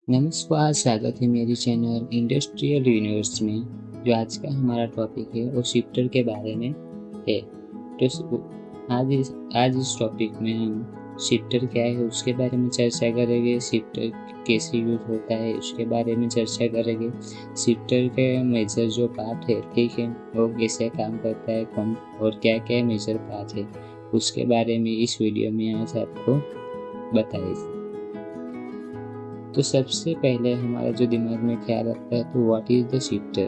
नमस्कार, स्वागत है मेरे चैनल इंडस्ट्रियल यूनिवर्स में। जो आज का हमारा टॉपिक है वो शिफ्टर के बारे में है। तो आज इस टॉपिक में हम शिफ्टर क्या है उसके बारे में चर्चा करेंगे। शिफ्टर कैसे यूज होता है उसके बारे में चर्चा करेंगे। शिफ्टर के मेजर जो पार्ट है, ठीक है, वो कैसे काम करता है, कौन और क्या क्या मेजर पार्ट है, उसके बारे में इस वीडियो में आज आपको बताएंगे। तो सबसे पहले हमारा जो दिमाग में ख्याल आता है तो व्हाट इज द शिफ्टर।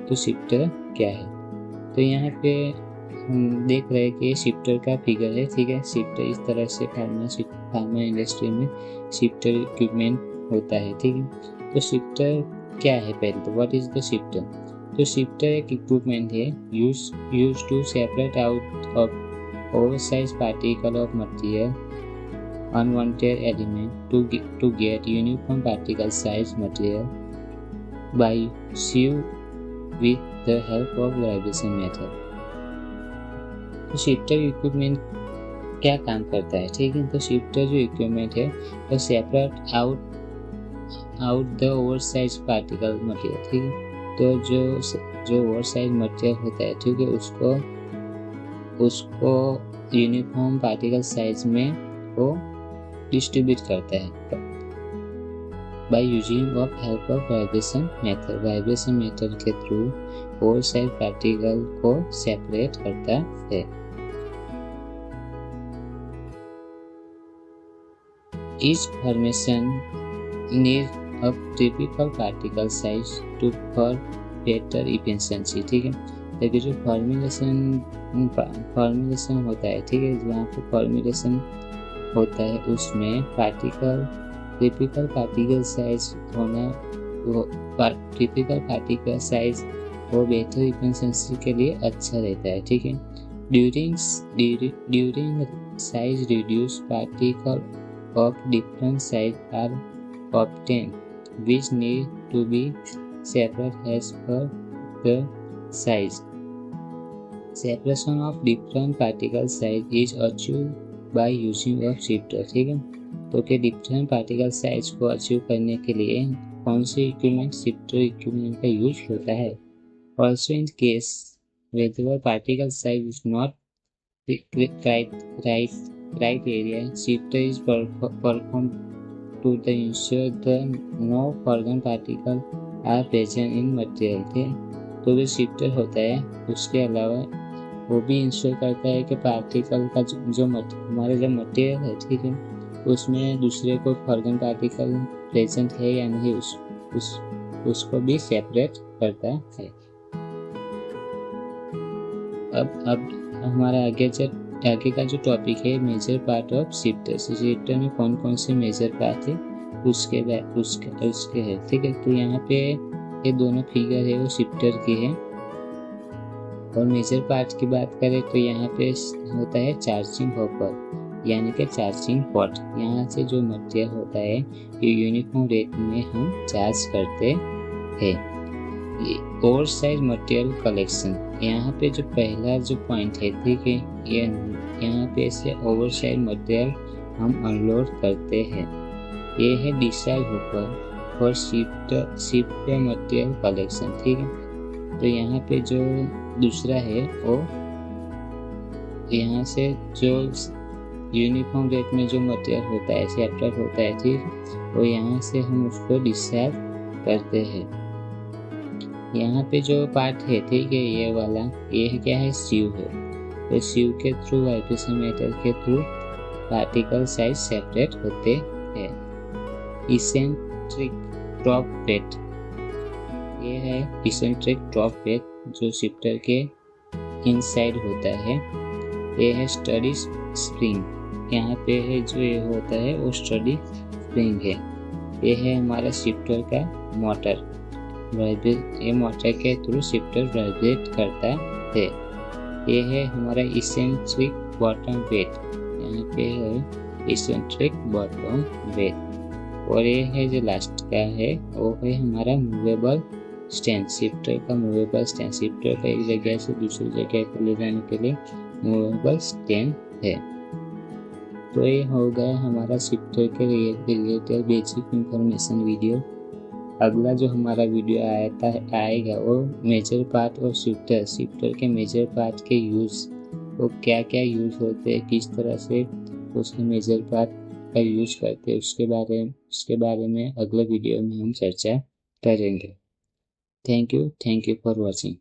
तो शिफ्टर क्या है? तो यहाँ पे हम देख रहे हैं कि शिफ्टर का फिगर है, ठीक है। शिफ्टर इस तरह से फार्मा इंडस्ट्री में शिफ्टर इक्विपमेंट होता है, ठीक है। तो शिफ्टर क्या है? पहले तो व्हाट इज द शिफ्टर। तो शिफ्टर एक इक्विपमेंट है use to separate out of oversize particle of material unwanted element to get uniform particle size material by sieve with the help of vibration method। तो shifter equipment क्या काम करता है, ठीक है। तो शिफ्टर जो इक्विपमेंट है वो separate out the oversize particle material, ठीक है। तो जो ओवरसाइज मटेरियल होता है, ठीक है, उसको यूनिफॉर्म पार्टिकल साइज में वो डिस्ट्रीब्यूट करता है bye using of help of vibration method. Vibration method के थ्रू ओवरसाइज पार्टिकल को सेपरेट करता है। Each formation needs a typical particle size to for better efficiency, ठीक है। लेकिन जो फॉर्मुलेशन होता है, ठीक है, जहाँ पे फॉर्मुलेशन होता है उसमें टिपिकल पार्टिकल साइज होना, वो टिपिकल पार्टिकल साइज वो बेहतर इफिशिएंसी के लिए अच्छा रहता है, ठीक है। During size reduce particle of different size are obtain which need to be separate as per the size. Separation of different particle size is achieved by using of shifter, ठीक है। तो कि डिफरेंट पार्टिकल साइज को achieve करने के लिए कौन से इक्विपमेंट, शिफ्टर इक्विपमेंट का यूज होता है। Also in case whether particle size is not criteria, shifter is performed to the ensure that no foreign particle are present in material, ठीक है। तो जो शिफ्टर होता है उसके अलावा वो भी इंश्योर करता है कि पार्टिकल का जो हमारे जो मटेरियल है, ठीक है, उसमें दूसरे को फॉरेन पार्टिकल प्रेजेंट है या नहीं, उसको भी सेपरेट करता है। अब हमारा आगे का जो टॉपिक है major part of shifter. Shifter में कौन कौन से मेजर पार्ट है उसके है, ठीक है। तो यहाँ पे ये दोनों फिगर है वो शिफ्टर की है। और मेजर पार्ट की बात करें तो यहाँ पे होता है चार्जिंग हॉपर, यानी कि चार्जिंग पॉट। यहाँ से जो मटेरियल होता है ये यूनिफॉर्म रेट में हम चार्ज करते हैं। ओवर साइज मटेरियल कलेक्शन, यहाँ पे जो पहला जो पॉइंट है, ठीक है, ये यहाँ पे से ओवर साइज मटेरियल हम अनलोड करते हैं। ये है डिसाइड हॉपर और शिफ्ट मटेरियल कलेक्शन, ठीक है। तो यहाँ पे जो दूसरा है वो यहाँ से जो यूनिफॉर्म रेट में जो मटेरियल होता है, सेपरेट होता है, ठीक, वो यहाँ से हम उसको डिस्चार्ज करते हैं। यहाँ पे जो पार्ट है, ठीक है, ये वाला ये है क्या है, सीव है। तो सीव के थ्रू वाइब्रेशन मेथड के थ्रू पार्टिकल साइज सेपरेट होते हैं। इसेंट्रिक ड्रॉप रेट, ये है इसेंट्रिक ड्रॉप रेट जो शिफ्टर के इनसाइड होता है। ये है स्टडी स्प्रिंग, यहाँ पे है जो ये होता है वो स्टडी स्प्रिंग है। ये है हमारा शिफ्टर का मोटर, ये मोटर के थ्रू शिफ्टर वाइब्रेट करता है। ये है हमारा इसेंट्रिक बॉटम वेट, यहाँ पे है इसेंट्रिक बॉटम वेट। और ये है जो लास्ट का है वो है हमारा मूवेबल स्टैंड। शिफ्टर का मूवेबल स्टैंड, शिफ्टर का एक जगह से दूसरी जगह पर ले जाने के लिए मूवेबल स्टैंड है। तो ये हो गया हमारा शिफ्टर के रिलेटेड बेसिक इंफॉर्मेशन वीडियो। अगला जो हमारा वीडियो आएगा वो मेजर पार्ट और शिफ्टर के मेजर पार्ट के यूज़, वो क्या क्या यूज़ होते हैं, किस तरह से उसके मेजर पार्ट का यूज़ करते हैं, उसके बारे में अगले वीडियो में हम चर्चा करेंगे। Thank you for watching.